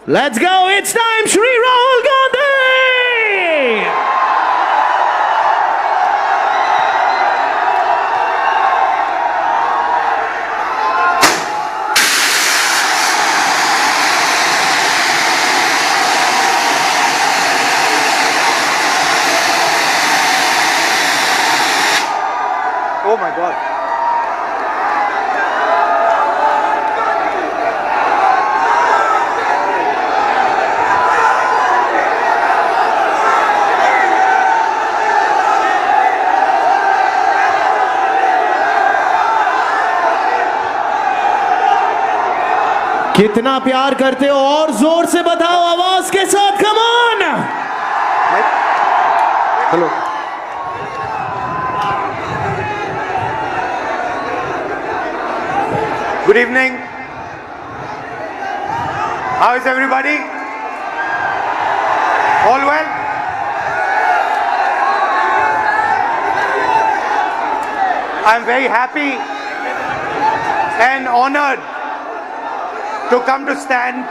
Let's go. It's time, Shri Rahul Gandhi. Oh my God. कितना प्यार करते हो और जोर से बताओ आवाज के साथ, come on. Hello, good evening. How is everybody? All well? I'm very happy and honored to come to stand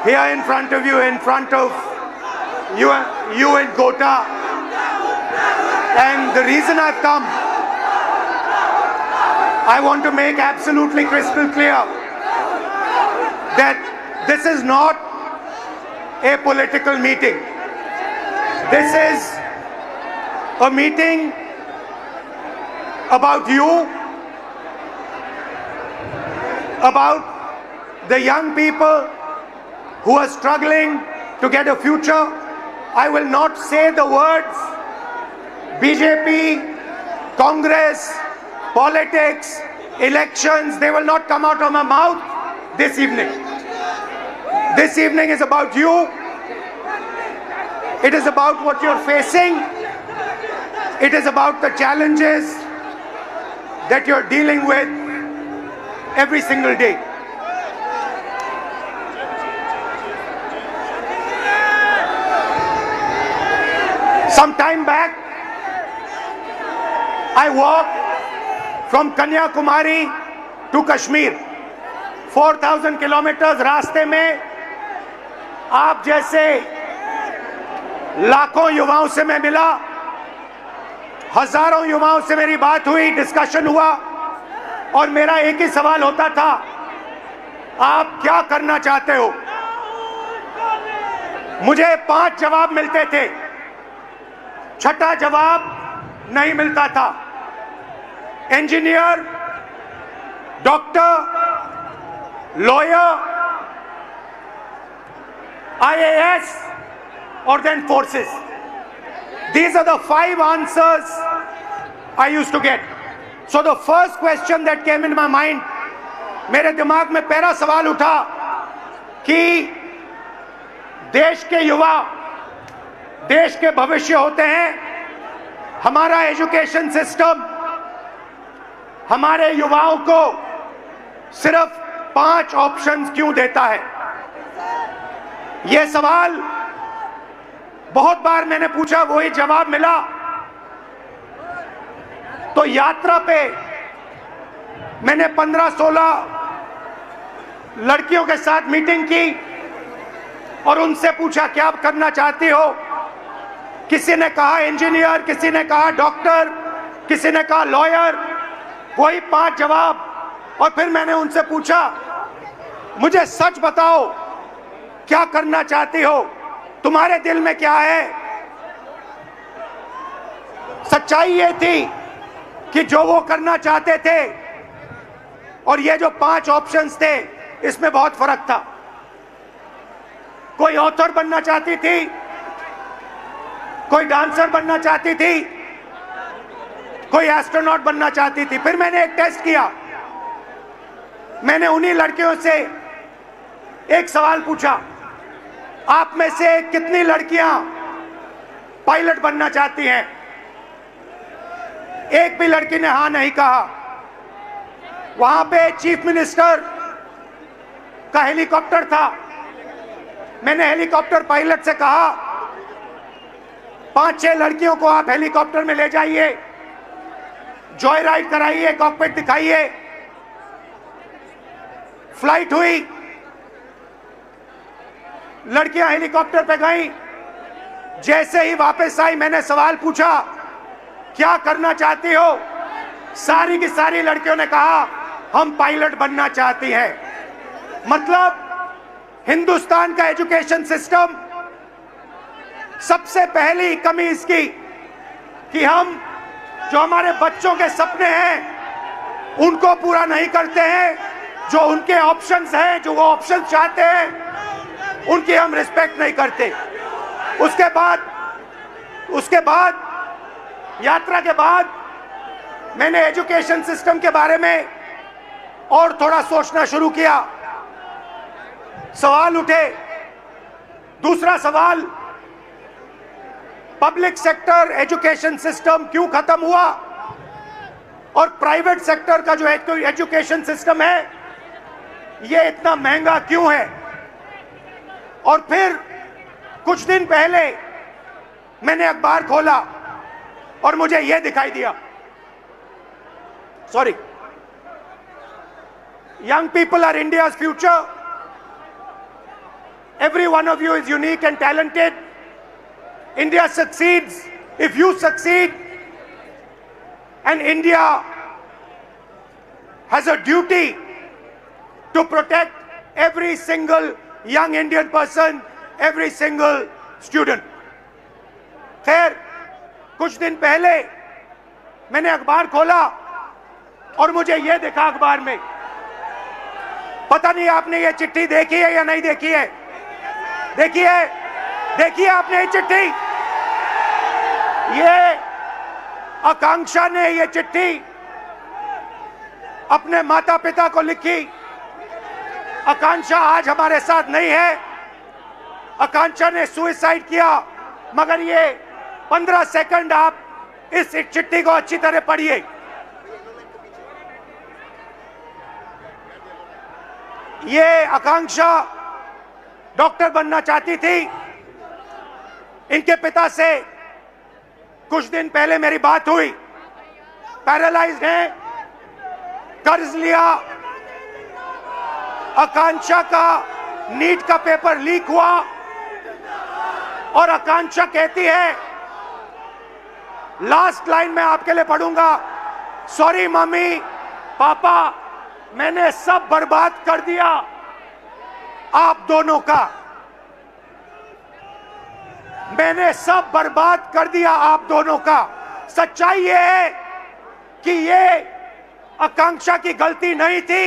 here in front of you, in front of you and Gota. And the reason I've come, I want to make absolutely crystal clear that this is not a political meeting. This is a meeting about you, about the young people who are struggling to get a future. I will not say the words BJP, Congress, politics, elections. They will not come out of my mouth this evening. This evening is about you. It is about what you're facing. It is about the challenges that you're dealing with every single day. Some time back, I walked from Kanyakumari to Kashmir. 4,000 kilometers रास्ते में आप जैसे लाखों युवाओं से मैं मिला, हजारों युवाओं से मेरी बात हुई, डिस्कशन हुआ, और मेरा एक ही सवाल होता था, आप क्या करना चाहते हो? मुझे 5 जवाब मिलते थे, छठा जवाब नहीं मिलता था। Engineer, doctor, lawyer, IAS, or then forces. These are the 5 answers I used to get. So the first question that came in my mind, मेरे दिमाग में पहला सवाल उठा कि देश के युवा देश के भविष्य होते हैं। हमारा एजुकेशन सिस्टम हमारे युवाओं को सिर्फ 5 ऑप्शंस क्यों देता है? यह सवाल बहुत बार मैंने पूछा, वही जवाब मिला। तो यात्रा पे मैंने 15-16 लड़कियों के साथ मीटिंग की और उनसे पूछा क्या करना चाहती हो? किसी ने कहा इंजीनियर, किसी ने कहा डॉक्टर, किसी ने कहा लॉयर, वही 5 जवाब। और फिर मैंने उनसे पूछा, मुझे सच बताओ क्या करना चाहती हो? तुम्हारे दिल में क्या है? सच्चाई ये थी कि जो वो करना चाहते थे और ये जो 5 ऑप्शंस थे, इसमें बहुत फर्क था। कोई ऑथर बनना चाहती थी, कोई डांसर बनना चाहती थी, कोई एस्ट्रोनॉट बनना चाहती थी। फिर मैंने एक टेस्ट किया। मैंने उन्हीं लड़कियों से एक सवाल पूछा, आप में से कितनी लड़कियां पायलट बनना चाहती हैं? एक भी लड़की ने हां नहीं कहा। वहां पे चीफ मिनिस्टर का हेलीकॉप्टर था। मैंने हेलीकॉप्टर पायलट से कहा, 5-6 लड़कियों को आप हेलीकॉप्टर में ले जाइए, जॉय राइड कराइए, कॉकपिट दिखाइए। फ्लाइट हुई, लड़कियां हेलीकॉप्टर पे गई, जैसे ही वापस आई मैंने सवाल पूछा क्या करना चाहती हो, सारी की सारी लड़कियों ने कहा हम पायलट बनना चाहती हैं। मतलब हिंदुस्तान का एजुकेशन सिस्टम, सबसे पहली कमी इसकी कि हम जो हमारे बच्चों के सपने हैं उनको पूरा नहीं करते हैं, जो उनके ऑप्शंस हैं, जो वो ऑप्शंस चाहते हैं उनकी हम रिस्पेक्ट नहीं करते। उसके बाद यात्रा के बाद मैंने एजुकेशन सिस्टम के बारे में और थोड़ा सोचना शुरू किया। सवाल उठे। दूसरा सवाल, पब्लिक सेक्टर एजुकेशन सिस्टम क्यों खत्म हुआ और प्राइवेट सेक्टर का जो एजुकेशन सिस्टम है ये इतना महंगा क्यों है। और फिर कुछ दिन पहले मैंने अखबार खोला और मुझे यह दिखाई दिया, sorry, young people are India's future. Every one of you is unique and talented. India succeeds if you succeed, and India has a duty to protect every single young Indian person, every single student. खैर, कुछ दिन पहले मैंने अखबार खोला और मुझे यह देखा अखबार में, पता नहीं आपने ये चिट्ठी देखी है या नहीं देखी है। देखिए आपने ये चिट्ठी, ये आकांक्षा ने ये चिट्ठी अपने माता पिता को लिखी। आकांक्षा आज हमारे साथ नहीं है, आकांक्षा ने सुसाइड किया, मगर ये 15 सेकंड आप इस चिट्ठी को अच्छी तरह पढ़िए। ये आकांक्षा डॉक्टर बनना चाहती थी। इनके पिता से कुछ दिन पहले मेरी बात हुई, पैरालाइज्ड हैं, कर्ज लिया, आकांक्षा का नीट का पेपर लीक हुआ और आकांक्षा कहती है, लास्ट लाइन मैं आपके लिए पढ़ूंगा, सॉरी मम्मी पापा, मैंने सब बर्बाद कर दिया आप दोनों का, मैंने सब बर्बाद कर दिया आप दोनों का। सच्चाई ये है कि ये आकांक्षा की गलती नहीं थी,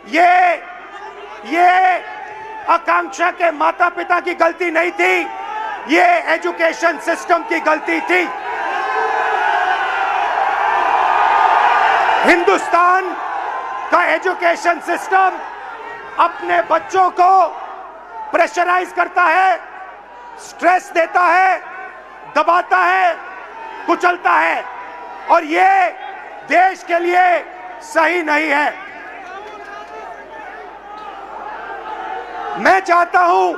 ये आकांक्षा के माता पिता की गलती नहीं थी, ये एजुकेशन सिस्टम की गलती थी। हिंदुस्तान का एजुकेशन सिस्टम अपने बच्चों को प्रेशराइज करता है, स्ट्रेस देता है, दबाता है, कुचलता है, और ये देश के लिए सही नहीं है। मैं चाहता हूं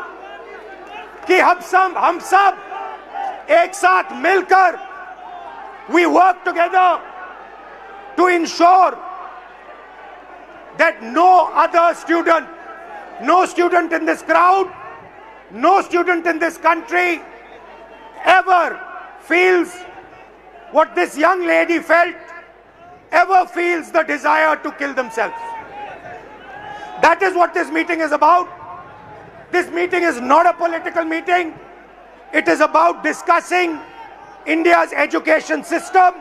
कि हम सब एक साथ मिलकर we work together to ensure that no other student, no student in this crowd, no student in this country ever feels what this young lady felt, ever feels the desire to kill themselves. That is what this meeting is about. This meeting is not a political meeting. It is about discussing India's education system,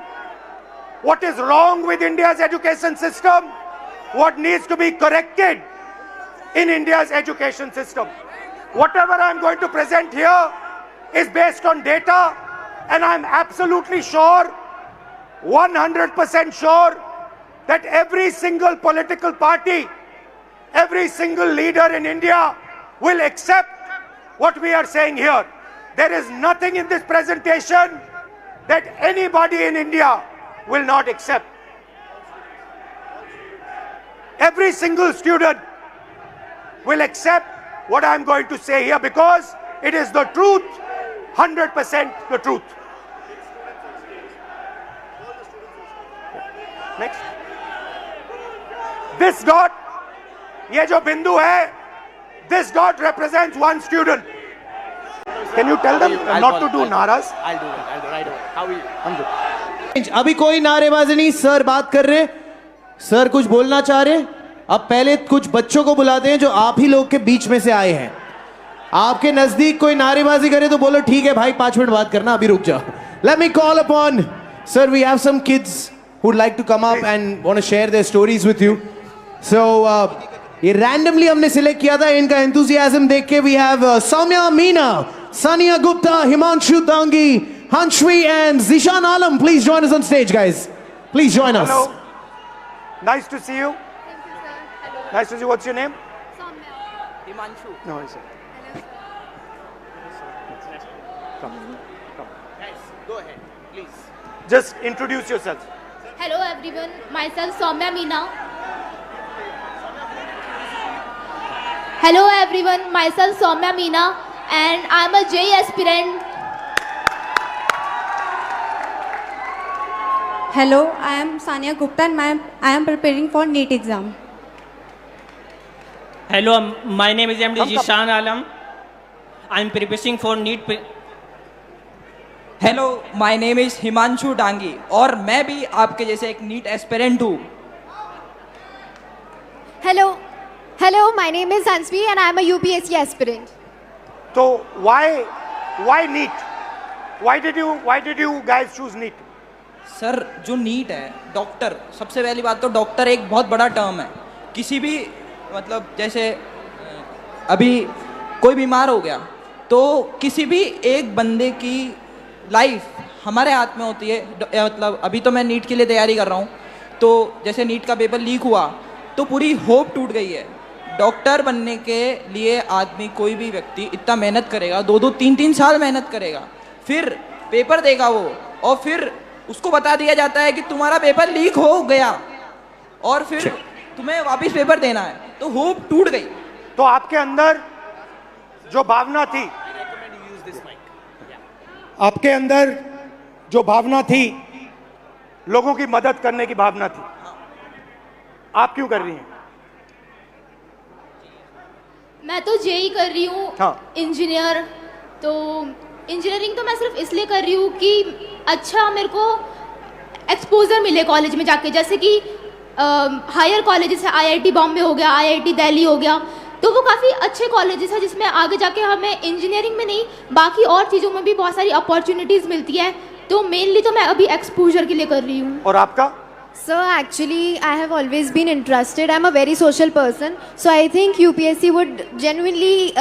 what is wrong with India's education system, what needs to be corrected in India's education system. Whatever I'm going to present here is based on data, and I'm absolutely sure, 100% sure, that every single political party, every single leader in India will accept what we are saying here. There is nothing in this presentation that anybody in India will not accept. Every single student will accept what I'm going to say here because it is the truth, 100% the truth. Next. This dot, ये जो बिंदु है, This dot represents one student. Can you tell them not to do naras? I'll do it. Right away. How are you? I'm good. अभी कोई नारेबाजी नहीं, sir बात कर रहे, सर कुछ बोलना चाह रहे। अब पहले कुछ बच्चों को बुलाते हैं जो आप ही लोग के बीच में से आए हैं। आपके नजदीक कोई नारेबाजी करे तो बोलो ठीक है भाई 5 मिनट बात करना, अभी रुक जाओ। Let me call upon, sir, we have some kids who'd like to come up and want to share their stories with you. So ये randomly हमने select किया था, इनका enthusiasm देख के we have Soumya Meena, Sania Gupta, Himanshu Dangi, Hanshvi and Zishan Alam. Please join us on stage, guys. Please join us. Hello. Nice to see you. Thank you, sir. Hello. Nice to see you. What's your name? Soumya. Himanshu. No, I said. Hello, sir. Come. Guys, go ahead, please. Just introduce yourself. Hello, everyone. Myself, Soumya Meena. Hello, everyone. Myself, Soumya Meena, and I'm a JEE aspirant. Hello, I am Sania Gupta and I am preparing for NEET exam. Hello, my name is MD Come. Zishan Alam. I'm preparing for NEET. Hello, my name is Himanshu Dangi और मैं भी आपके जैसे एक NEET aspirant हूँ। Hello, my name is Hansvi and I am a UPSC aspirant. So why NEET? Why did you guys choose NEET? Sir, जो NEET है, doctor, सबसे पहली बात तो डॉक्टर एक बहुत बड़ा टर्म है। किसी भी मतलब जैसे अभी कोई बीमार हो गया तो किसी भी एक बंदे की लाइफ हमारे हाथ में होती है। मतलब अभी तो मैं नीट के लिए तैयारी कर रहा हूँ, तो जैसे नीट का पेपर लीक हुआ तो पूरी होप टूट गई है। डॉक्टर बनने के लिए आदमी, कोई भी व्यक्ति इतना मेहनत करेगा, 2-2, 3-3 साल मेहनत करेगा, फिर पेपर देगा वो, और फिर उसको बता दिया जाता है कि तुम्हारा पेपर लीक हो गया और फिर तुम्हें वापस पेपर देना है, तो होप टूट गई। तो आपके अंदर जो भावना थी, आपके अंदर जो भावना थी, लोगों की मदद करने की भावना थी, आप क्यों कर रही हैं? मैं तो JEE कर रही हूँ, हाँ। इंजीनियर। तो इंजीनियरिंग तो मैं सिर्फ इसलिए कर रही हूँ कि अच्छा मेरे को एक्सपोजर मिले कॉलेज में जाके, जैसे कि हायर कॉलेजेस है, IIT बॉम्बे हो गया, IIT दिल्ली हो गया, तो वो काफ़ी अच्छे कॉलेजेस हैं जिसमें आगे जाके हमें इंजीनियरिंग में नहीं, बाकी और चीज़ों में भी बहुत सारी अपॉर्चुनिटीज़ मिलती है। तो मेनली तो मैं अभी एक्सपोजर के लिए कर रही हूँ। और आपका? Sir, actually, I have always been interested. I'm a very social person. So I think UPSC would genuinely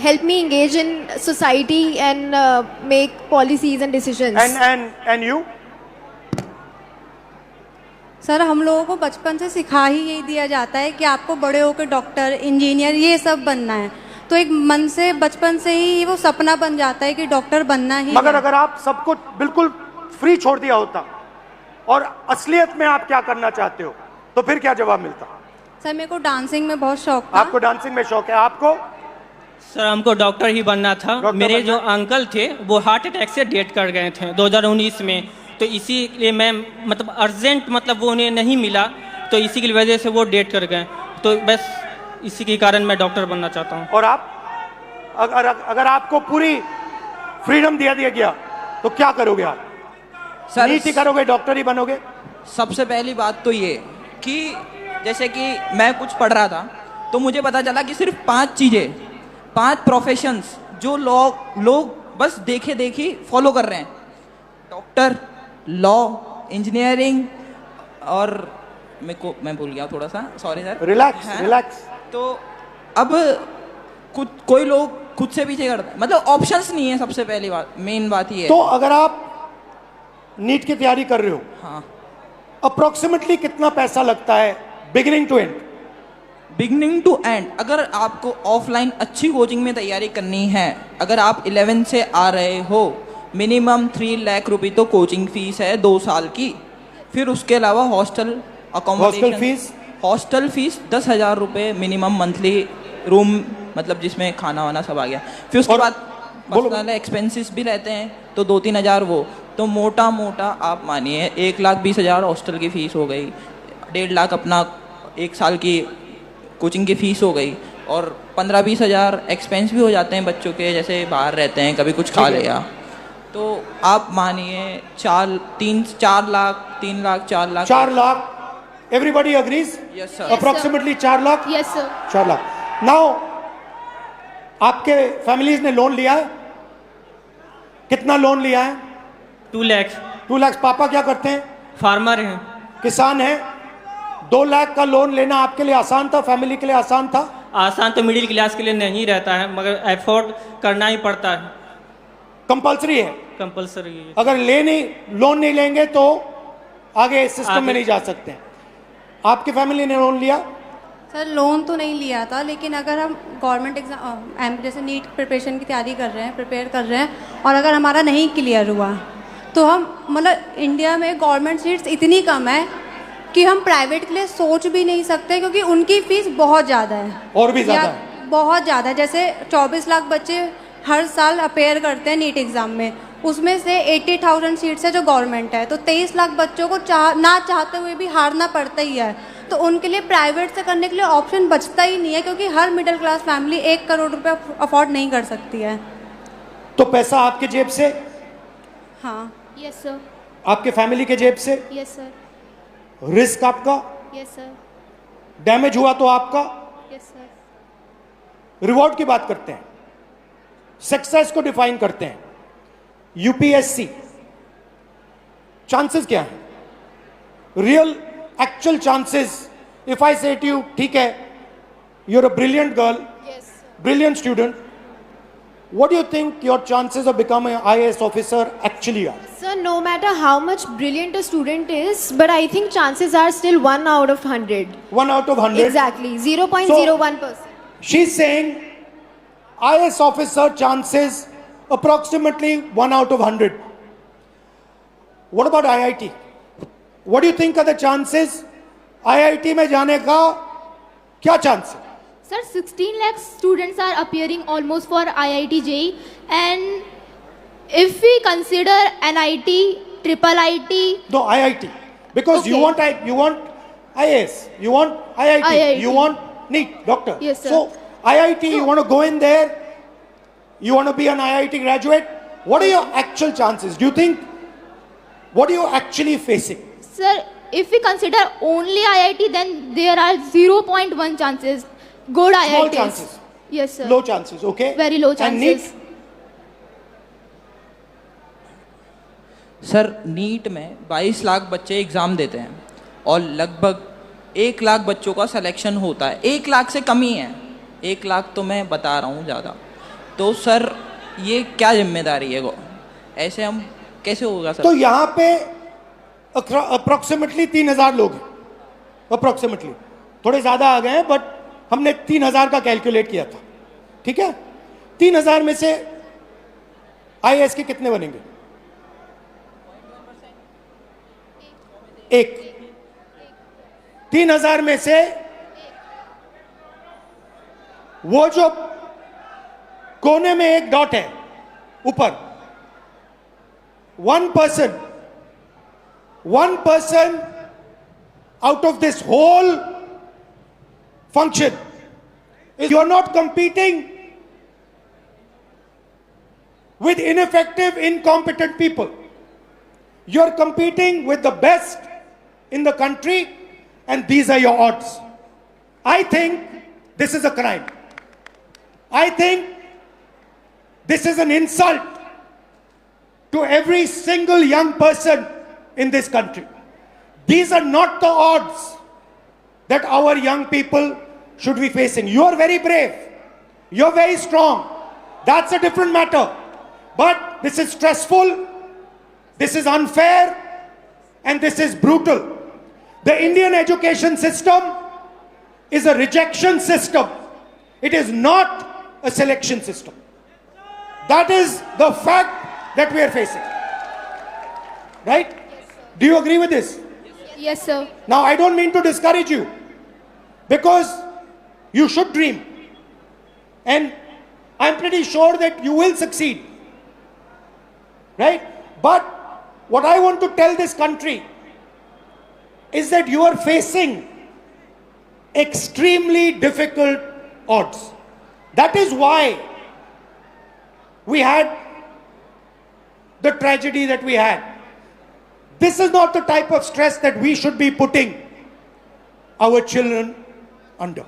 help me engage in society and make policies and decisions. And you? Sir, हम लोगों को बचपन से सिखा ही यही दिया जाता है कि आपको बड़े होकर डॉक्टर, इंजीनियर ये सब बनना है, तो एक मन से बचपन से ही वो सपना बन जाता है कि डॉक्टर बनना ही मगर है। अगर आप सब कुछ बिल्कुल फ्री छोड़ दिया होता और असलियत में आप क्या करना चाहते हो, तो फिर क्या जवाब मिलता? सर, मेरे को डांसिंग में बहुत शौक था। आपको डांसिंग में शौक है, आपको? सर, हमको डॉक्टर ही बनना था। डॉक्टर मेरे बनना? जो अंकल थे वो हार्ट अटैक से डेथ कर गए थे 2019 में, तो इसीलिए मैं मतलब अर्जेंट मतलब वो उन्हें नहीं मिला, तो इसी की वजह से वो डेथ कर गए। तो बस इसी के कारण मैं डॉक्टर बनना चाहता हूँ। और आप? अगर आपको पूरी फ्रीडम दिया गया तो क्या करोगे आप? सर, नीट ही करोगे, डॉक्टर ही बनोगे? सबसे पहली बात तो ये कि जैसे कि मैं कुछ पढ़ रहा था तो मुझे पता चला कि सिर्फ 5 चीज़ें, 5 प्रोफेशंस जो लोग बस देखे देखी फॉलो कर रहे हैं: डॉक्टर, लॉ, इंजीनियरिंग, और मैं भूल गया थोड़ा सा, सॉरी सर। रिलैक्स। तो अब कोई लोग खुद से पीछे करते हैं, मतलब ऑप्शंस नहीं है। सबसे पहली बात, मेन बात ये है। तो अगर आप नीट की तैयारी कर रहे हो, हाँ, अप्रोक्सीमेटली कितना पैसा लगता है beginning to end? Beginning to end, अगर आपको ऑफलाइन अच्छी कोचिंग में तैयारी करनी है, अगर आप 11 से आ रहे हो, मिनिमम 3 लाख रुपए तो कोचिंग फीस है 2 साल की। फिर उसके अलावा हॉस्टल फीस 10,000 रुपये मिनिमम मंथली, रूम मतलब जिसमें खाना वाना सब आ गया। फिर उसके बाद पर्सनल एक्सपेंसेस भी रहते हैं तो 2-3 हज़ार, वो तो मोटा आप मानिए 1,20,000 हॉस्टल की फ़ीस हो गई, 1.5 लाख अपना 1 साल की कोचिंग की फ़ीस हो गई। और 15-20 हज़ार एक्सपेंस भी हो जाते हैं बच्चों के, जैसे बाहर रहते हैं कभी कुछ खा लिया, तो आप मानिए 4 lakh 3 lakh 4 lakh 4 lakh, everybody agrees? Yes sir. Approximately 4 lakh? Yes sir. 4 lakh. Now आपके फैमिलीज ने लोन लिया है? कितना लोन लिया है? 2 लाख। 2 लाख। पापा क्या करते हैं? फार्मर हैं। किसान हैं। 2 लाख का लोन लेना आपके लिए आसान था, फैमिली के लिए आसान था? आसान तो मिडिल क्लास के लिए नहीं रहता है, मगर एफोर्ड करना ही पड़ता है, कंपलसरी है। कंपलसरी है। अगर लोन नहीं लेंगे तो आगे सिस्टम में नहीं जा सकते हैं। आपकी फैमिली ने लोन लिया? सर लोन तो नहीं लिया था, लेकिन अगर हम गवर्नमेंट एग्ज़ाम जैसे नीट प्रिपरेशन की तैयारी कर रहे हैं, प्रिपेयर कर रहे हैं, और अगर हमारा नहीं क्लियर हुआ तो हम मतलब इंडिया में गवर्नमेंट सीट्स इतनी कम है कि हम प्राइवेट के लिए सोच भी नहीं सकते, क्योंकि उनकी फ़ीस बहुत ज़्यादा है। और भी ज़्यादा है? बहुत ज़्यादा है। जैसे 24 लाख बच्चे हर साल अपेयर करते हैं नीट एग्ज़ाम में, उसमें से 80,000 सीट्स है जो गवर्नमेंट है, तो 23 लाख बच्चों को ना चाहते हुए भी हारना पड़ता ही है। तो उनके लिए प्राइवेट से करने के लिए ऑप्शन बचता ही नहीं है, क्योंकि हर मिडिल क्लास फैमिली 1 करोड़ रुपए अफोर्ड नहीं कर सकती है। तो पैसा आपके जेब से? हाँ। Yes sir. आपके फैमिली के जेब से? Yes sir. रिस्क आपका? Yes sir. डैमेज हुआ तो आपका? Yes sir. रिवॉर्ड की बात करते हैं, सक्सेस को डिफाइन करते हैं। यूपीएससी चांसेस क्या है? Real actual chances, if I say to you, ठीक है, you are a brilliant girl, brilliant student, what do you think your chances of becoming an IAS officer actually are? Sir, no matter how much brilliant a student is, but I think chances are still 1 out of 100. 1 out of 100? Exactly, 0.01%. She's saying IAS officer chances approximately 1 out of 100. What about IIT? What do you think are the chances? IIT में जाने का क्या chance है? Sir, 16 lakh students are appearing almost for IIT JEE, and if we consider NIT, triple IT, No, IIT. Because you Okay. want IAS, you want IIT, IIT. you want NEET, doctor. Yes, sir. So IIT, you want to go in there, you want to be an IIT graduate. What are your actual chances? Do you think, what are you actually facing? sir, if we consider only IIT, then there are 0.1 chances. Good Small IITs. chances. Yes, sir. Low chances, okay? Very low And NEET? chances. Sir NEET में 22 लाख बच्चे exam देते हैं और लगभग 1 लाख बच्चों का selection होता है। 1 लाख से कम ही है, 1 लाख तो मैं बता रहा हूँ ज़्यादा। तो सर ये क्या जिम्मेदारी है वो, ऐसे हम कैसे होगा सर? तो यहाँ पे अप्रोक्सीमेटली 3,000 लोग हैं, अप्रोक्सीमेटली, थोड़े ज़्यादा आ गए हैं, बट हमने 3,000 का कैलकुलेट किया था, ठीक है? 3,000 में से आईएएस के कितने बनेंगे? एक। 3,000 में से वो जो कोने में एक डॉट है ऊपर, 1 person out of this whole function, is you are not competing with ineffective, incompetent people. You are competing with the best in the country, and these are your odds. I think this is a crime. I think this is an insult to every single young person in this country. These are not the odds that our young people should be facing. You are very brave. You're very strong. That's a different matter. But this is stressful, this is unfair, and this is brutal. The Indian education system is a rejection system. It is not a selection system. That is the fact that we are facing. Right? Do you agree with this? Yes, sir. Now, I don't mean to discourage you, because you should dream. And I'm pretty sure that you will succeed. Right? But what I want to tell this country is that you are facing extremely difficult odds. That is why we had the tragedy that we had. This is not the type of stress that we should be putting our children under.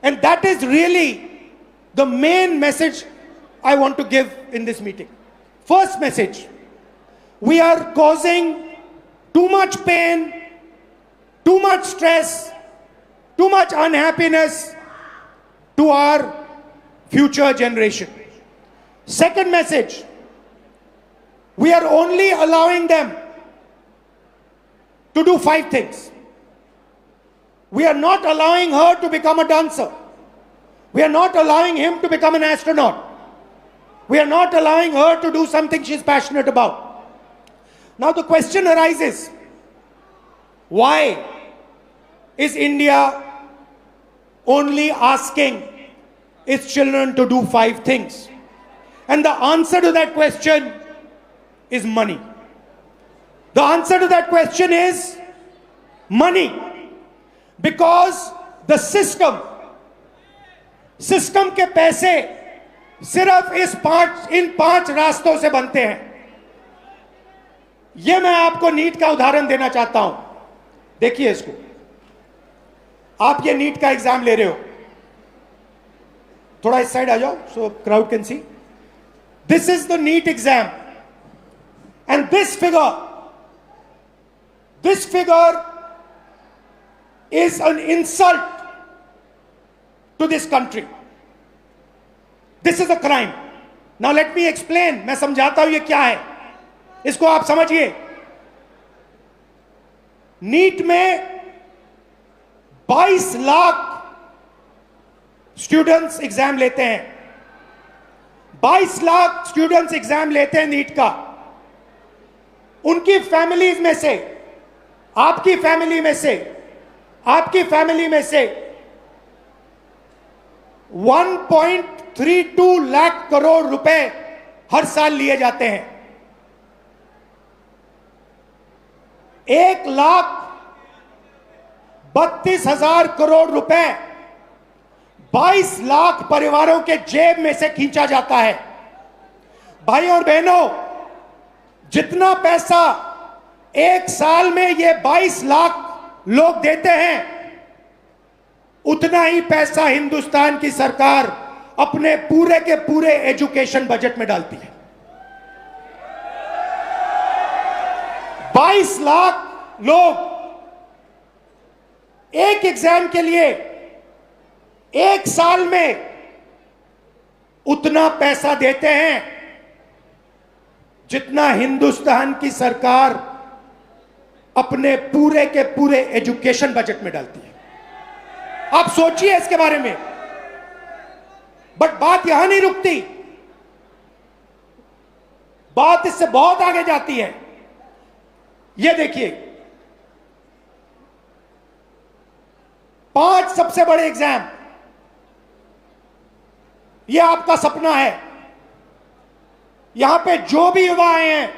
And that is really the main message I want to give in this meeting. First message, we are causing too much pain, too much stress, too much unhappiness to our future generation. Second message, we are only allowing them to do 5 things. We are not allowing her to become a dancer. We are not allowing him to become an astronaut. We are not allowing her to do something she's passionate about. Now the question arises, why is India only asking its children to do 5 things? And the answer to that question is money. The answer to that question is money. Because the system के पैसे सिर्फ इन 5 रास्तों से बनते हैं. ये मैं आपको नीट का उदाहरण देना चाहता हूं. देखिए इसको. आप ये नीट का एग्जाम ले रहे हो. थोड़ा इस साइड आ जाओ so crowd can see. This is the NEET exam. And this figure is an insult to this country. This is a crime. Now let me explain. मैं समझाता हूं ये क्या है. इसको आप समझिए. नीट में 22 लाख स्टूडेंट्स एग्जाम लेते हैं. 22 लाख स्टूडेंट्स एग्जाम लेते हैं नीट का. उनकी फैमिलीज में से, आपकी फैमिली में से 1.32 लाख करोड़ रुपए हर साल लिए जाते हैं. 1,32,000 करोड़ रुपए 22 लाख परिवारों के जेब में से खींचा जाता है. भाई और बहनों, जितना पैसा एक साल में ये 22 लाख लोग देते हैं, उतना ही पैसा हिंदुस्तान की सरकार अपने पूरे के पूरे एजुकेशन बजट में डालती है. 22 लाख लोग एक एग्जाम के लिए एक साल में उतना पैसा देते हैं जितना हिंदुस्तान की सरकार अपने पूरे के पूरे एजुकेशन बजट में डालती है. आप सोचिए इसके बारे में. बट बात यहां नहीं रुकती. बात इससे बहुत आगे जाती है. ये देखिए, 5 सबसे बड़े एग्जाम. ये आपका सपना है. यहां पे जो भी युवा आए हैं,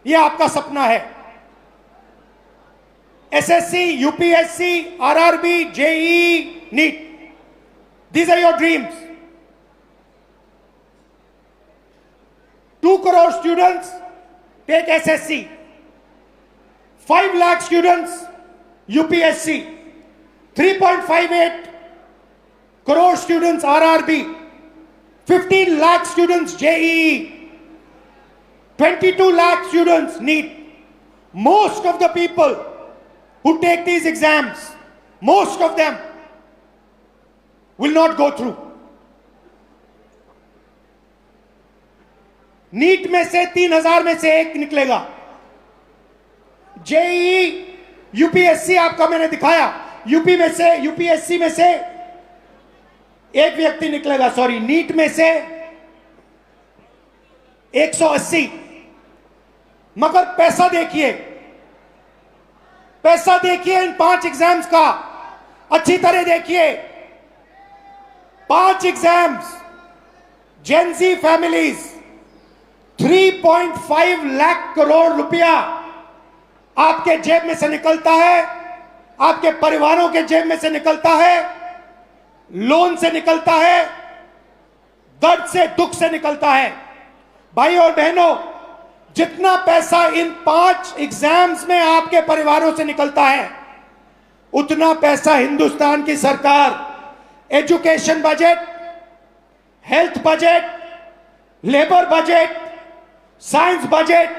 ये आपका सपना है. SSC, UPSC, RRB, JEE, NEET. These are your dreams. 2 crore students take SSC. 5 lakh students UPSC. 3.58 crore students RRB. 15 lakh students JEE. 22 lakh students NEET. Most of the people who take these exams, most of them will not go through. NEET में से 3,000 में से एक निकलेगा. JEE, UPSC आपका मैंने दिखाया. UPSC में से एक व्यक्ति निकलेगा. सॉरी, नीट में से 180. मगर पैसा देखिए इन 5 एग्जाम्स का. अच्छी तरह देखिए. 5 exams, Gen Z families, 3.5 lakh crore रुपया आपके जेब में से निकलता है, आपके परिवारों के जेब में से निकलता है. लोन से निकलता है, दर्द से, दुख से निकलता है। भाई और बहनों, जितना पैसा इन 5 एग्जाम्स में आपके परिवारों से निकलता है, उतना पैसा हिंदुस्तान की सरकार education budget, health budget, labour budget, science budget,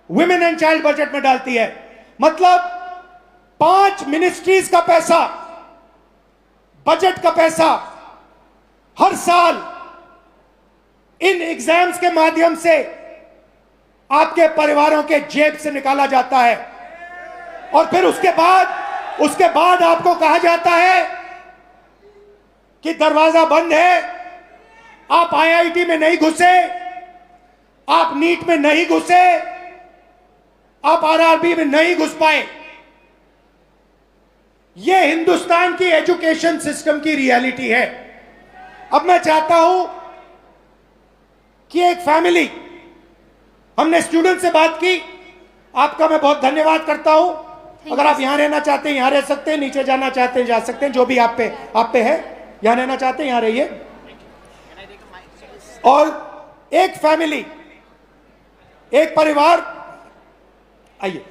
women and child budget में डालती है। मतलब 5 मिनिस्ट्रीज का पैसा, बजट का पैसा हर साल इन एग्जाम्स के माध्यम से आपके परिवारों के जेब से निकाला जाता है। और फिर उसके बाद आपको कहा जाता है कि दरवाजा बंद है, आप आईआईटी में नहीं घुसे, आप नीट में नहीं घुसे, आप आरआरबी में नहीं घुस पाए। यह हिंदुस्तान की एजुकेशन सिस्टम की रियलिटी है। अब मैं चाहता हूं कि एक फैमिली, हमने स्टूडेंट से बात की, आपका मैं बहुत धन्यवाद करता हूं। अगर आप यहां रहना चाहते हैं यहां रह सकते हैं, नीचे जाना चाहते हैं जा सकते हैं, जो भी आप पे है। यहां रहना चाहते हैं यहां रहिए। और एक फैमिली, एक परिवार, आइए।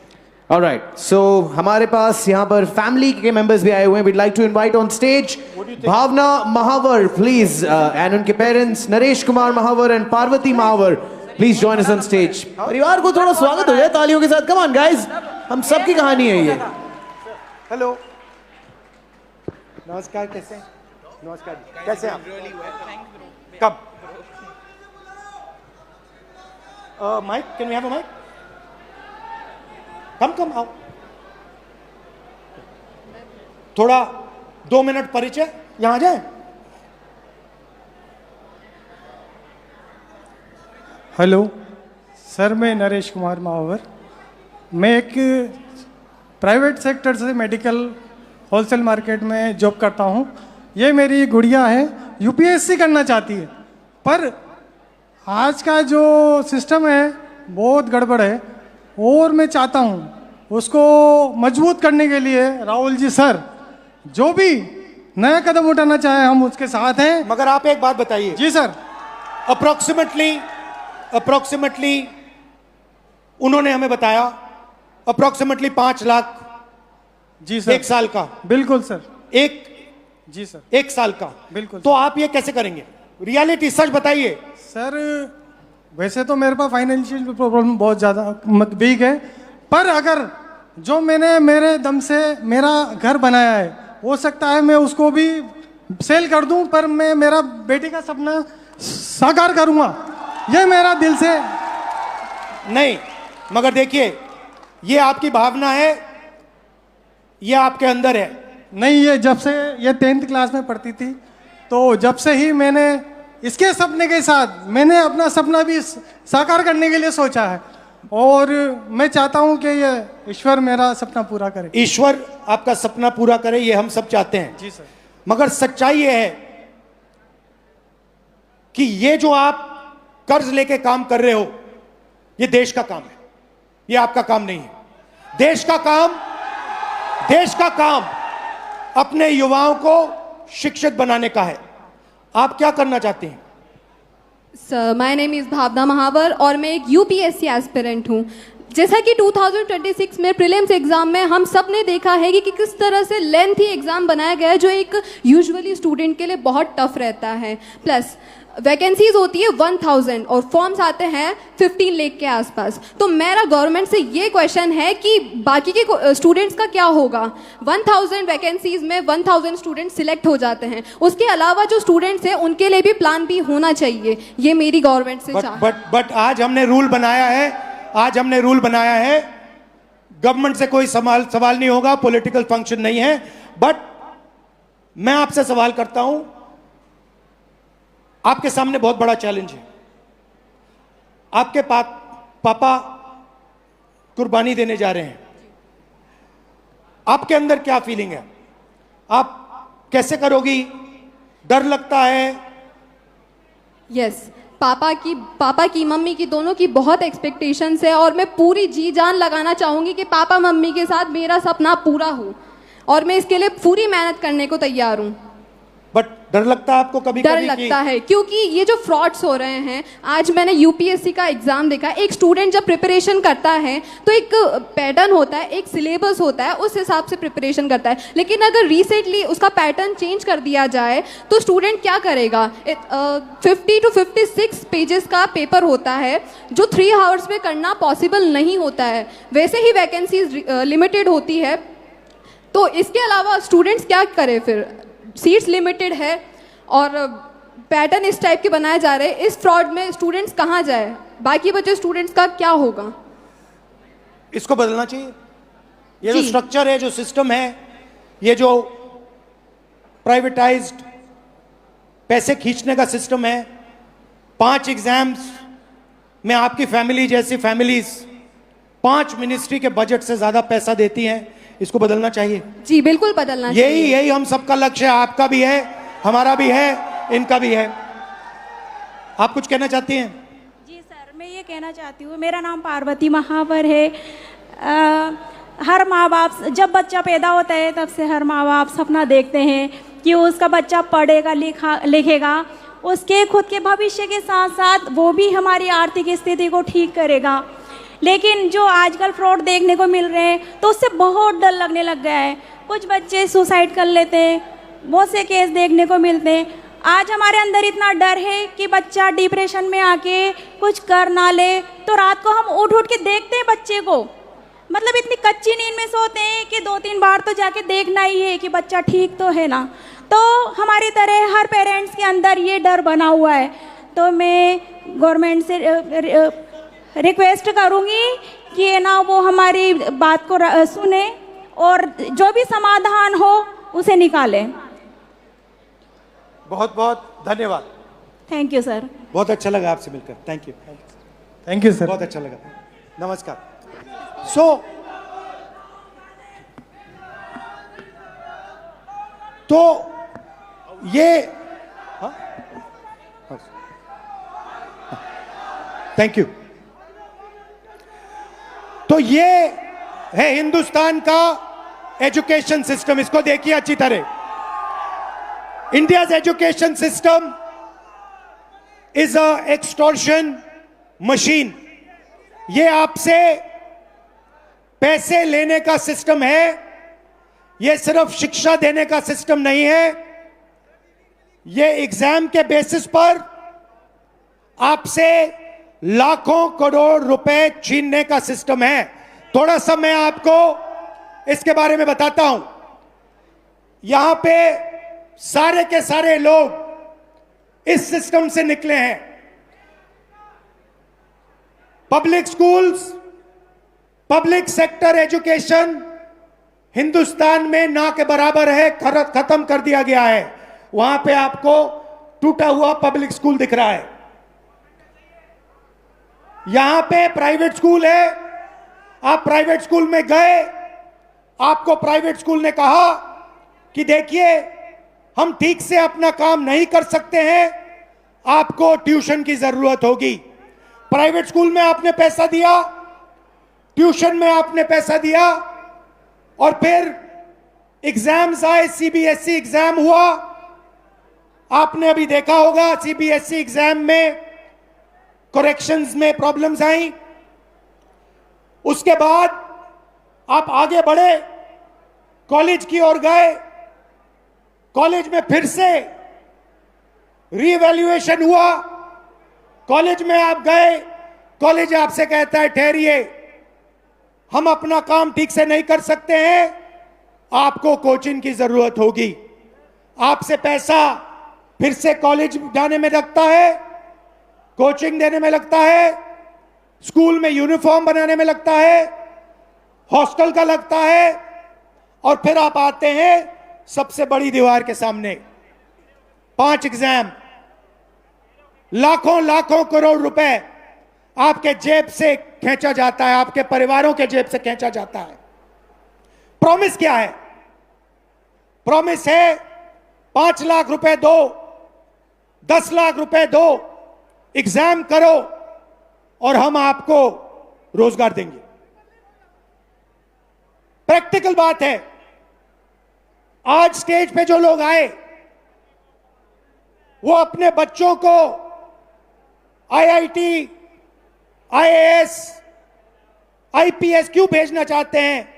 Alright, so हमारे पास यहाँ पर फैमिली के मेंबर्स भी आए हुए हैं। We'd like to invite on stage Bhavna Mahawar, please, and उनके parents Naresh Kumar Mahawar and Parvati Mahawar, please join us on stage. परिवार को थोड़ा स्वागत हो जाए तालियों के साथ। Come on guys, हम सबकी कहानी है ये। हेलो, नमस्कार, कैसे हैं? नमस्कार, कैसे हैं आप? कब? Mike, can we have a mike? Come आओ। थोड़ा 2 मिनट परिचय, यहां आ जाए। हेलो सर, मैं नरेश कुमार महावर। मैं एक प्राइवेट सेक्टर से मेडिकल होलसेल मार्केट में जॉब करता हूं। ये मेरी गुड़िया है, यूपीएससी करना चाहती है, पर आज का जो सिस्टम है बहुत गड़बड़ है। और मैं चाहता हूं उसको मजबूत करने के लिए राहुल जी सर जो भी नया कदम उठाना चाहे हम उसके साथ हैं। मगर आप एक बात बताइए। जी सर। अप्रोक्सीमेटली उन्होंने हमें बताया अप्रोक्सीमेटली 5 लाख। जी सर। 1 साल का। बिल्कुल सर। जी सर। 1 साल का। बिल्कुल। तो आप ये कैसे करेंगे? रियलिटी सच बताइए सर। वैसे तो मेरे पास फाइनेंशियल प्रॉब्लम बहुत ज़्यादा वीक है, पर अगर जो मैंने मेरे दम से मेरा घर बनाया है, हो सकता है मैं उसको भी सेल कर दूं, पर मैं मेरा बेटी का सपना साकार करूंगा, ये मेरा दिल से। नहीं, मगर देखिए ये आपकी भावना है, ये आपके अंदर है। नहीं, ये जब से ये 10th क्लास में पढ़ती थी, तो जब से ही मैंने इसके सपने के साथ मैंने अपना सपना भी साकार करने के लिए सोचा है। और मैं चाहता हूं कि ये ईश्वर मेरा सपना पूरा करे। ईश्वर आपका सपना पूरा करे, ये हम सब चाहते हैं। जी सर। मगर सच्चाई ये है कि ये जो आप कर्ज लेके काम कर रहे हो, ये देश का काम है, ये आपका काम नहीं है। देश का काम अपने युवाओं को शिक्षित बनाने का है। आप क्या करना चाहते हैं? सर, माय नेम इज़ भावना महावर और मैं एक यूपीएससी एस्पिरेंट हूँ। जैसा कि 2026 में प्रीलिम्स एग्जाम में हम सब ने देखा है कि किस तरह से लेंथी एग्जाम बनाया गया है, जो एक यूजुअली स्टूडेंट के लिए बहुत टफ रहता है। प्लस वैकेंसीज होती है 1000 और फॉर्म्स आते हैं 15 लाख के आसपास। तो मेरा गवर्नमेंट से ये क्वेश्चन है कि बाकी के स्टूडेंट्स का क्या होगा? 1000 वैकेंसीज में 1000 स्टूडेंट सिलेक्ट हो जाते हैं, उसके अलावा जो स्टूडेंट्स हैं उनके लिए भी प्लान भी होना चाहिए। ये मेरी गवर्नमेंट से बट आज हमने रूल बनाया है, गवर्नमेंट से कोई सवाल नहीं होगा, पॉलिटिकल फंक्शन नहीं है। बट मैं आपसे सवाल करता हूं, आपके सामने बहुत बड़ा चैलेंज है। आपके पापा कुर्बानी देने जा रहे हैं, आपके अंदर क्या फीलिंग है? आप कैसे करोगी? डर लगता है? यस, पापा की मम्मी की दोनों की बहुत एक्सपेक्टेशंस है और मैं पूरी जी जान लगाना चाहूंगी कि पापा मम्मी के साथ मेरा सपना पूरा हो और मैं इसके लिए पूरी मेहनत करने को तैयार हूँ। बट डर लगता है आपको कभी डर कभी लगता है क्योंकि ये जो फ्रॉड्स हो रहे हैं, आज मैंने यूपीएससी का एग्जाम देखा, एक स्टूडेंट जब प्रिपरेशन करता है तो एक पैटर्न होता है, एक सिलेबस होता है, उस हिसाब से प्रिपरेशन करता है। लेकिन अगर रिसेंटली उसका पैटर्न चेंज कर दिया जाए तो स्टूडेंट क्या करेगा? 50 to 56 पेजेस का पेपर होता है जो 3 आवर्स में करना पॉसिबल नहीं होता है। वैसे ही वैकेंसीज लिमिटेड होती है, तो इसके अलावा स्टूडेंट्स क्या करें फिर? सीट्स लिमिटेड है और पैटर्न इस टाइप के बनाए जा रहे हैं। इस फ्रॉड में स्टूडेंट्स कहाँ जाए? बाकी बचे स्टूडेंट्स का क्या होगा? इसको बदलना चाहिए। ये जो जी। स्ट्रक्चर है, जो सिस्टम है, ये जो प्राइवेटाइज्ड पैसे खींचने का सिस्टम है, 5 एग्जाम्स में आपकी फैमिली जैसी फैमिलीज 5 मिनिस्ट्री के बजट से ज्यादा पैसा देती हैं। इसको बदलना चाहिए। जी बिल्कुल बदलना चाहिए। यही हम सबका लक्ष्य है। आपका भी है, हमारा भी है, इनका भी है। आप कुछ कहना चाहती हैं? जी सर, मैं ये कहना चाहती हूँ, मेरा नाम पार्वती महावर है। हर माँ बाप जब बच्चा पैदा होता है तब से हर माँ बाप सपना देखते हैं कि उसका बच्चा पढ़ेगा, लिखेगा, उसके खुद के भविष्य के साथ साथ वो भी हमारी आर्थिक स्थिति को ठीक करेगा। लेकिन जो आजकल फ्रॉड देखने को मिल रहे हैं तो उससे बहुत डर लगने लग गया है। कुछ बच्चे सुसाइड कर लेते हैं, बहुत से केस देखने को मिलते हैं। आज हमारे अंदर इतना डर है कि बच्चा डिप्रेशन में आके कुछ कर ना ले तो रात को हम उठ उठ के देखते हैं बच्चे को, मतलब इतनी कच्ची नींद में सोते हैं कि 2-3 बार तो जाके देखना ही है कि बच्चा ठीक तो है ना। तो हमारी तरह हर पेरेंट्स के अंदर ये डर बना हुआ है। तो मैं गवर्नमेंट से रिक्वेस्ट करूंगी कि ना वो हमारी बात को सुने और जो भी समाधान हो उसे निकालें। बहुत बहुत धन्यवाद। Thank you sir. बहुत अच्छा लगा आपसे मिलकर। Thank you. Thank you sir. बहुत अच्छा लगा। नमस्कार। तो ये थैंक यू। तो ये है हिंदुस्तान का एजुकेशन सिस्टम। इसको देखिए अच्छी तरह। India's education system is a extortion machine. ये आपसे पैसे लेने का सिस्टम है। ये सिर्फ शिक्षा देने का सिस्टम नहीं है। ये एग्जाम के बेसिस पर आपसे लाखों करोड़ रुपए छीनने का सिस्टम है। थोड़ा सा मैं आपको इसके बारे में बताता हूं। यहां पे सारे के सारे लोग इस सिस्टम से निकले हैं। Public schools, public sector education Hindustan में ना के बराबर है, खत्म कर दिया गया है। वहां पे आपको टूटा हुआ पब्लिक स्कूल दिख रहा है। यहां पे प्राइवेट स्कूल है। आप प्राइवेट स्कूल में गए, आपको प्राइवेट स्कूल ने कहा कि देखिए हम ठीक से अपना काम नहीं कर सकते हैं, आपको ट्यूशन की जरूरत होगी। प्राइवेट स्कूल में आपने पैसा दिया, ट्यूशन में आपने पैसा दिया, और फिर एग्जाम्स आए, सीबीएसई एग्जाम हुआ। आपने अभी देखा होगा सीबीएसई एग्जाम में करेक्शंस में प्रॉब्लम्स आई। उसके बाद आप आगे बढ़े, कॉलेज की ओर गए। कॉलेज में फिर से रीवैल्यूएशन हुआ। कॉलेज में आप गए, कॉलेज आपसे कहता है ठहरिए, हम अपना काम ठीक से नहीं कर सकते हैं, आपको कोचिंग की जरूरत होगी। आपसे पैसा फिर से कॉलेज जाने में लगता है, कोचिंग देने में लगता है, स्कूल में यूनिफॉर्म बनाने में लगता है, हॉस्टल का लगता है, और फिर आप आते हैं सबसे बड़ी दीवार के सामने। 5 एग्जाम, लाखों लाखों करोड़ रुपए आपके जेब से खींचा जाता है, आपके परिवारों के जेब से खींचा जाता है। प्रॉमिस क्या है? प्रॉमिस है 5 लाख रुपए दो, 10 लाख रुपए दो, एग्जाम करो और हम आपको रोजगार देंगे। प्रैक्टिकल बात है। आज स्टेज पे जो लोग आए, वो अपने बच्चों को आईआईटी, आईएएस, आईपीएस क्यों भेजना चाहते हैं,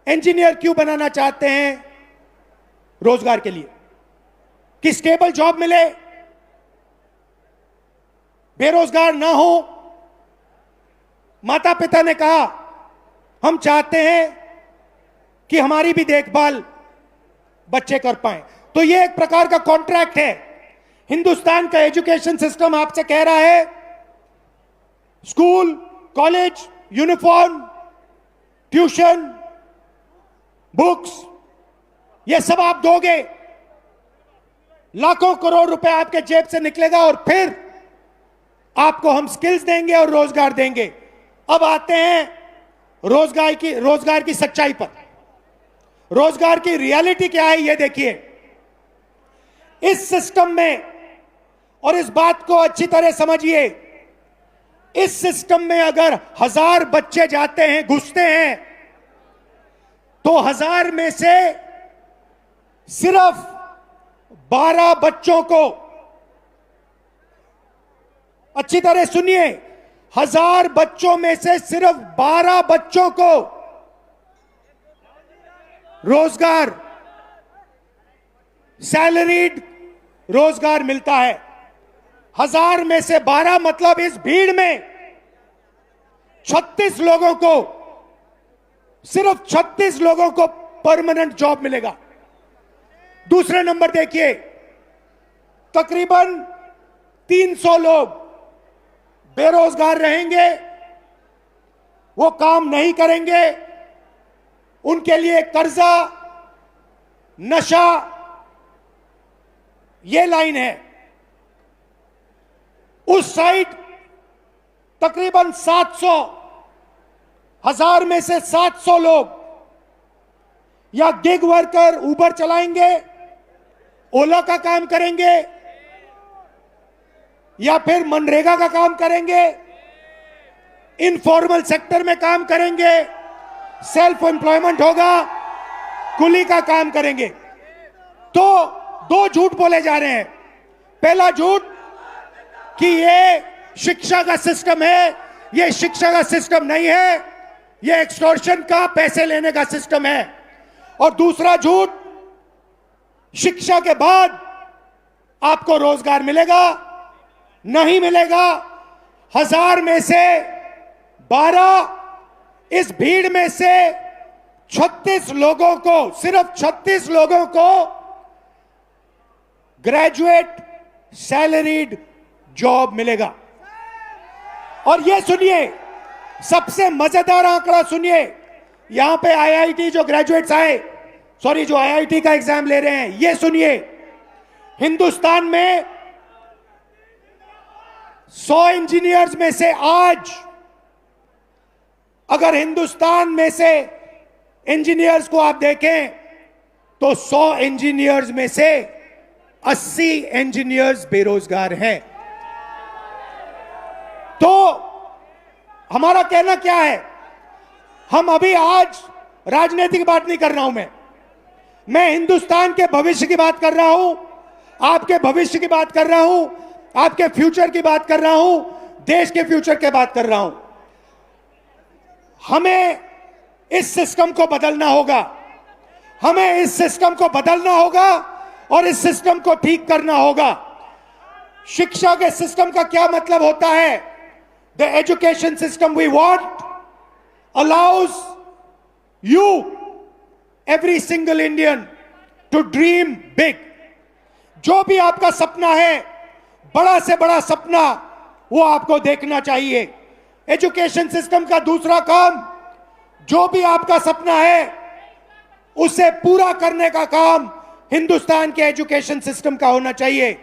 इंजीनियर क्यों बनाना चाहते हैं? रोजगार के लिए, कि स्टेबल जॉब मिले, बेरोजगार ना हो। माता पिता ने कहा हम चाहते हैं कि हमारी भी देखभाल बच्चे कर पाएं। तो ये एक प्रकार का कॉन्ट्रैक्ट है। हिंदुस्तान का एजुकेशन सिस्टम आपसे कह रहा है school, college, uniform, tuition, books, ये सब आप दोगे, लाखों करोड़ रुपए आपके जेब से निकलेगा और फिर आपको हम स्किल्स देंगे और रोजगार देंगे। अब आते हैं रोजगार की सच्चाई पर। रोजगार की रियलिटी क्या है ये देखिए। इस सिस्टम में, और इस बात को अच्छी तरह समझिए, इस सिस्टम में अगर 1000 बच्चे जाते हैं, घुसते हैं, तो 1000 में से सिर्फ 12 बच्चों को, अच्छी तरह सुनिए, 1000 बच्चों में से सिर्फ 12 बच्चों को रोजगार, सैलरीड रोजगार मिलता है। 1000 में से 12 मतलब इस भीड़ में 36 लोगों को, सिर्फ 36 लोगों को परमानेंट जॉब मिलेगा। दूसरे नंबर देखिए, तकरीबन 300 लोग बेरोजगार रहेंगे, वो काम नहीं करेंगे, उनके लिए कर्जा, नशा, ये लाइन है। उस साइड तकरीबन 700, 1000 में से 700 लोग या गिग वर्कर, उबर चलाएंगे, ओला का काम करेंगे, या फिर मनरेगा का काम करेंगे, इनफॉर्मल सेक्टर में काम करेंगे, सेल्फ एम्प्लॉयमेंट होगा, कुली का काम करेंगे। तो 2 झूठ बोले जा रहे हैं। पहला झूठ कि ये शिक्षा का सिस्टम है, ये शिक्षा का सिस्टम नहीं है, ये एक्सटॉर्शन का, पैसे लेने का सिस्टम है। और दूसरा झूठ, शिक्षा के बाद आपको रोजगार मिलेगा, नहीं मिलेगा। 1000 में से 12, इस भीड़ में से 36 लोगों को, सिर्फ 36 लोगों को ग्रेजुएट सैलरीड जॉब मिलेगा। और ये सुनिए, सबसे मजेदार आंकड़ा सुनिए, यहां पे आईआईटी जो ग्रेजुएट्स आए, सॉरी जो आईआईटी का एग्जाम ले रहे हैं, ये सुनिए, हिंदुस्तान में 100 इंजीनियर्स में से आज, अगर हिंदुस्तान में से इंजीनियर्स को आप देखें तो 100 इंजीनियर्स में से 80 इंजीनियर्स बेरोजगार हैं। तो हमारा कहना क्या है? हम अभी आज राजनीतिक बात नहीं कर रहा हूं, मैं हिंदुस्तान के भविष्य की बात कर रहा हूं, आपके भविष्य की बात कर रहा हूं, आपके फ्यूचर की बात कर रहा हूं, देश के फ्यूचर की बात कर रहा हूं। हमें इस सिस्टम को बदलना होगा, हमें इस सिस्टम को बदलना होगा और इस सिस्टम को ठीक करना होगा। शिक्षा के सिस्टम का क्या मतलब होता है? The education system we want allows you, every single Indian, to dream big. जो भी आपका सपना है, बड़ा से बड़ा सपना, वो आपको देखना चाहिए। एजुकेशन सिस्टम का दूसरा काम, जो भी आपका सपना है उसे पूरा करने का काम हिंदुस्तान के एजुकेशन सिस्टम का होना चाहिए।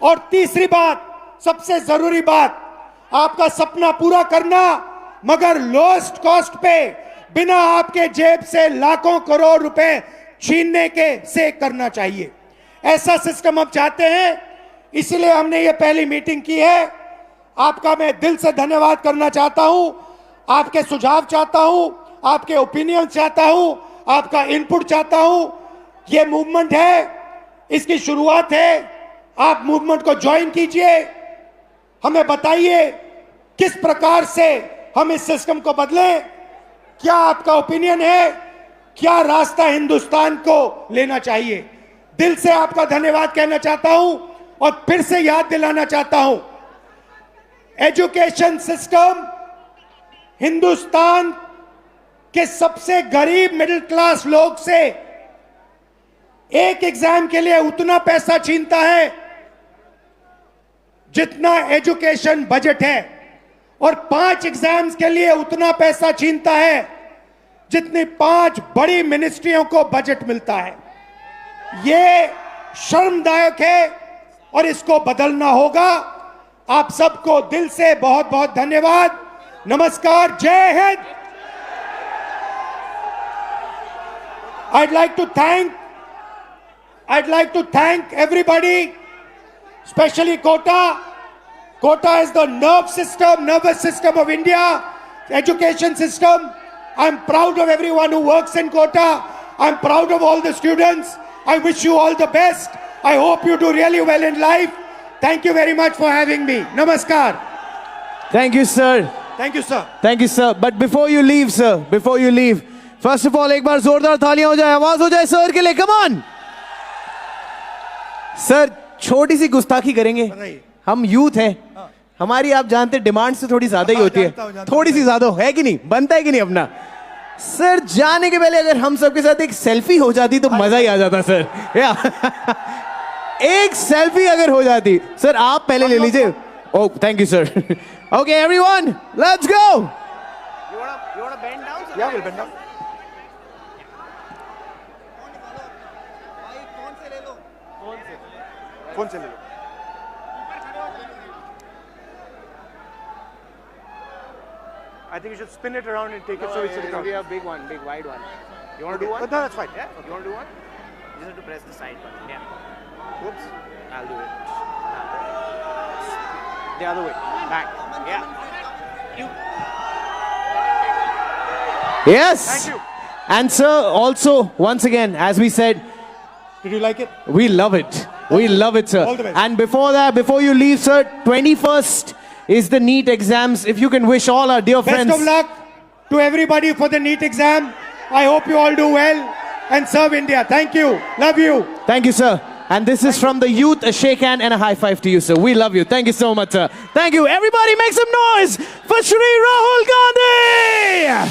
और तीसरी बात, सबसे जरूरी बात, आपका सपना पूरा करना मगर लोएस्ट कॉस्ट पे, बिना आपके जेब से लाखों करोड़ रुपए छीनने के से करना चाहिए। ऐसा सिस्टम हम चाहते हैं, इसलिए हमने ये पहली मीटिंग की है। आपका मैं दिल से धन्यवाद करना चाहता हूं, आपके सुझाव चाहता हूं, आपके ओपिनियन चाहता हूं, आपका इनपुट चाहता हूं। ये मूवमेंट है, इसकी शुरुआत है, आप मूवमेंट को ज्वाइन कीजिए, हमें बताइए किस प्रकार से हम इस सिस्टम को बदलें, क्या आपका ओपिनियन है, क्या रास्ता हिंदुस्तान को लेना चाहिए। दिल से आपका धन्यवाद कहना चाहता हूं और फिर से याद दिलाना चाहता हूं, एजुकेशन सिस्टम हिंदुस्तान के सबसे गरीब मिडिल क्लास लोग से एक एग्जाम के लिए उतना पैसा छीनता है जितना एजुकेशन बजट है, और 5 एग्जाम्स के लिए उतना पैसा छीनता है जितनी 5 बड़ी मिनिस्ट्रियों को बजट मिलता है। यह शर्मदायक है और इसको बदलना होगा। आप सबको दिल से बहुत बहुत धन्यवाद। नमस्कार, जय Hind. I'd like to thank everybody, especially Kota. Kota is the nervous system of India, education system. I'm proud of everyone who works in Kota. I'm proud of all the students. I wish you all the best. I hope you do really well in life. Thank you very much for having me. Namaskar. Thank you, sir. Thank you, sir. Thank you, sir. But before you leave, sir, before you leave, first of all, एक बार जोरदार तालियां हो जाए, आवाज हो जाए sir के लिए, come on. सर, छोटी सी गुस्ताखी करेंगे, हम यूथ हैं, हमारी आप जानते डिमांड से थोड़ी ज्यादा ही होती है, थोड़ी सी ज्यादा है कि नहीं, बनता है कि नहीं अपना। सर, जाने के पहले अगर हम सबके साथ एक सेल्फी हो जाती तो मजा ही आ जाता सर। एक सेल्फी अगर हो जाती। सर, आप पहले ले लीजिए। Oh, thank you sir. Okay everyone, let's go. You wanna bend down? So Yeah, we'll bend down. Phone से ले लो। I think you should spin it around and take it so it's to the it'll be ground. a big one, big wide one. You want to do one? No, that's fine. Yeah? You want to do one? You just have to press the side button. Yeah. Oops. I'll do it. The other way. Back. Yeah. Yes. Thank you. And sir, also, once again, as we said, Did you like it? we love it. We love it, sir. All the best. And before that, before you leave, sir, 21st is the NEET exams. If you can wish all our dear friends. Best of luck to everybody for the NEET exam. I hope you all do well and serve India. Thank you. Love you. Thank you, sir. And this is from the youth, a shake hand and a high five to you, sir. We love you. Thank you so much, sir. Thank you. Everybody make some noise for Shri Rahul Gandhi.